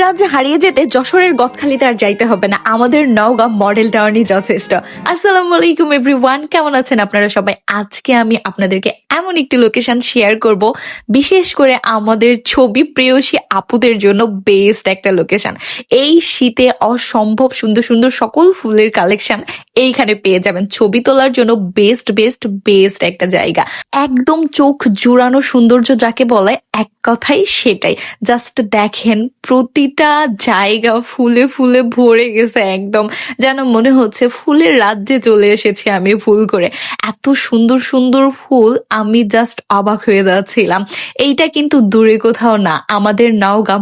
রাজ্যে হারিয়ে যেতে যশোরের গদখালিতে আর যাইতে হবে না, আমাদের নওগাঁ মডেল টাউনই যথেষ্ট। আসসালামু আলাইকুম এভরিওয়ান, কেমন আছেন আপনারা সবাই? আজকে আমি আপনাদেরকে এমন একটি লোকেশন শেয়ার করব, বিশেষ করে আমাদের ছবি প্রেয়সী আপুদের জন্য বেস্ট একটা লোকেশন। এই শীতে অসম্ভব সুন্দর সুন্দর সকল ফুলের কালেকশন এইখানে পেয়ে যাবেন। ছবি তোলার জন্য বেস্ট বেস্ট বেস্ট একটা জায়গা, একদম চোখ জুড়ানো সৌন্দর্য যাকে বলে, এক কথাই সেটাই। জাস্ট দেখেন প্রতিটা জায়গা ফুলে ফুলে ভরে গেছে, একদম যেন মনে হচ্ছে ফুলের রাজ্যে চলে এসেছি আমি ভুল করে। এত সুন্দর সুন্দর ফুল, আমি জাস্ট অবাক হয়ে যাচ্ছিলাম। এইটা কিন্তু দূরে কোথাও না, আমাদের নওগাঁ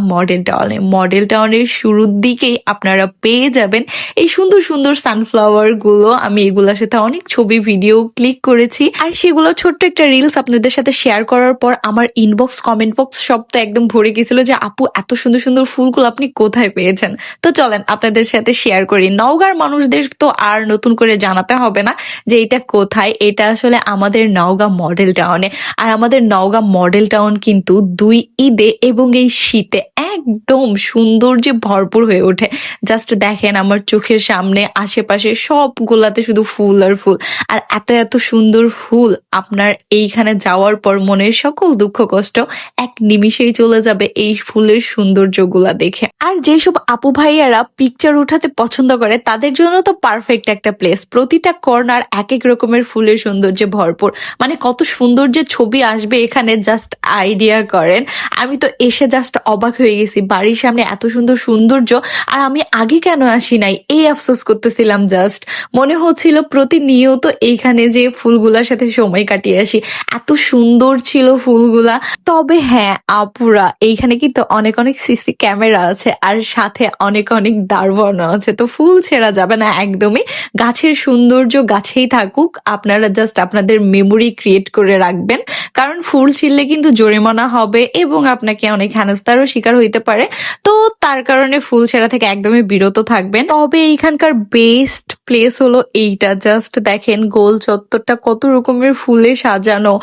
মডেল টাউনের শুরুর দিকেই আপনারা পেয়ে যাবেন এই সুন্দর সুন্দর সানফ্লাওয়ার গুলো। আমি এগুলোর সাথে অনেক ছবি ভিডিও ক্লিক করেছি, আর সেগুলো ছোট্ট একটা রিলস আপনাদের সাথে শেয়ার করার পর আমার ইনবক্স কমেন্ট বক্স সব তো একদম ভরে গেছিল যে আপু এত সুন্দর সুন্দর ফুলগুলো আপনি কোথায় পেয়েছেন। তো চলেন আপনাদের সাথে শেয়ার করি। নওগাঁর মানুষদের তো আর নতুন করে জানাতে হবে না যে এটা কোথায়। এটা আসলে আমাদের নওগাঁ মডেল টাউনে। আর আমাদের নওগাঁ মডেল টাউন কিন্তু দুই ঈদে এবং এই শীতে একদম সৌন্দর্যে ভরপুর হয়ে ওঠে। জাস্ট দেখেন আমার চোখের সামনে আশেপাশে সবগুলাতে শুধু ফুল আর ফুল, আর এত এত সুন্দর ফুল। আপনার এইখানে যাওয়ার পর মনের সকল দুঃখ কষ্ট এক নিমিষেই চলে যাবে এই ফুলের সৌন্দর্যগুলা দেখে। আর যেসব আপু ভাইয়ারা পিকচার উঠাতে পছন্দ করে তাদের জন্য তো পারফেক্ট একটা প্লেস। প্রতিটা কর্নার এক এক রকমের ফুলের সৌন্দর্যে ভরপুর, মানে কত সুন্দর যে ছবি আসবে এখানে জাস্ট আইডিয়া করেন। আমি তো এসে জাস্ট অবাক হয়ে গেছি, বাড়ির সামনে এত সুন্দর সৌন্দর্য, আর আমি আগে কেন আসি নাই এই আফসোস করতেছিলাম। জাস্ট মনে হচ্ছিল প্রতিনিয়ত এইখানে যে ফুলগুলার সাথে সময় কাটিয়ে আসি, এত সুন্দর ছিল ফুলগুলা। তবে হ্যাঁ আপুরা, এইখানে কিন্তু অনেক অনেক সিসি ক্যামেরা আছে, আর সাথে অনেক অনেক দারোয়ানও আছে। তো ফুল ছেঁড়া যাবে না একদমই, গাছের সৌন্দর্য গাছেই থাকুক। আপনারা জাস্ট আপনাদের মেমোরি ক্রিয়েট করে রাখবেন, কারণ ফুল ছিঁড়লে কিন্তু জরিমানা হবে এবং আপনাকে অনেক হেনস্থারও শিকার হইতে পারে। তো তার কারণে ফুল ছেঁড়া থেকে একদমই বিরত থাকবেন। তবে এইখানকার বেস্ট প্লেস হলো এইটা। জাস্ট দেখেন গোল চত্বরটা কত রকমের ফুলে সাজানো,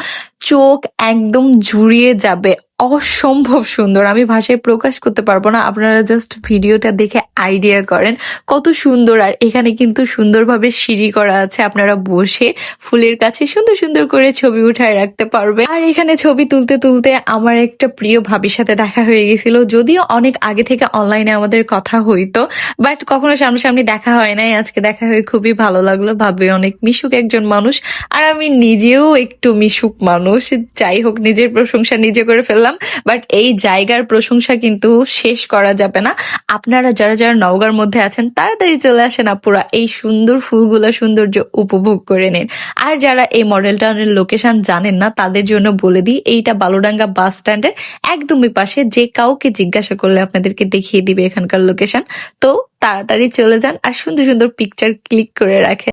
চোখ একদম জুড়িয়ে যাবে, অসম্ভব সুন্দর। আমি ভাষায় প্রকাশ করতে পারবো না, আপনারা জাস্ট ভিডিওটা দেখে আইডিয়া করেন কত সুন্দর। আর এখানে কিন্তু সুন্দরভাবে সিঁড়ি করা আছে, আপনারা বসে ফুলের কাছে সুন্দর সুন্দর করে ছবি উঠায় রাখতে পারবে। আর এখানে ছবি তুলতে তুলতে আমার একটা প্রিয় ভাবির সাথে দেখা হয়ে গেছিল, যদিও অনেক আগে থেকে অনলাইনে আমাদের কথা হইতো, বাট কখনো সামনাসামনি দেখা হয় নাই। আজকে দেখা হয়ে খুবই ভালো লাগলো। ভাবি অনেক মিশুক একজন মানুষ, আর আমি নিজেও একটু মিশুক মানুষ। যাই হোক, নিজের প্রশংসা নিজে করে ফেললাম, বাট এই জায়গার প্রশংসা কিন্তু শেষ করা যাবে না। আপনারা যারা যারা নওগাঁর মধ্যে আছেন তাড়াতাড়ি চলে আসেন আপুরা, এই সুন্দর ফুলগুলা সৌন্দর্য উপভোগ করে নিন। আর যারা এই মডেল টাউনের লোকেশন জানেন না তাদের জন্য বলে দিই, এইটা বালুডাঙ্গা বাস স্ট্যান্ডের একদমই পাশে। যে কাউকে জিজ্ঞাসা করলে আপনাদেরকে দেখিয়ে দিবে এখানকার লোকেশন। তো তাড়াতাড়ি চলে যান আর সুন্দর সুন্দর পিকচার ক্লিক করে রাখেন।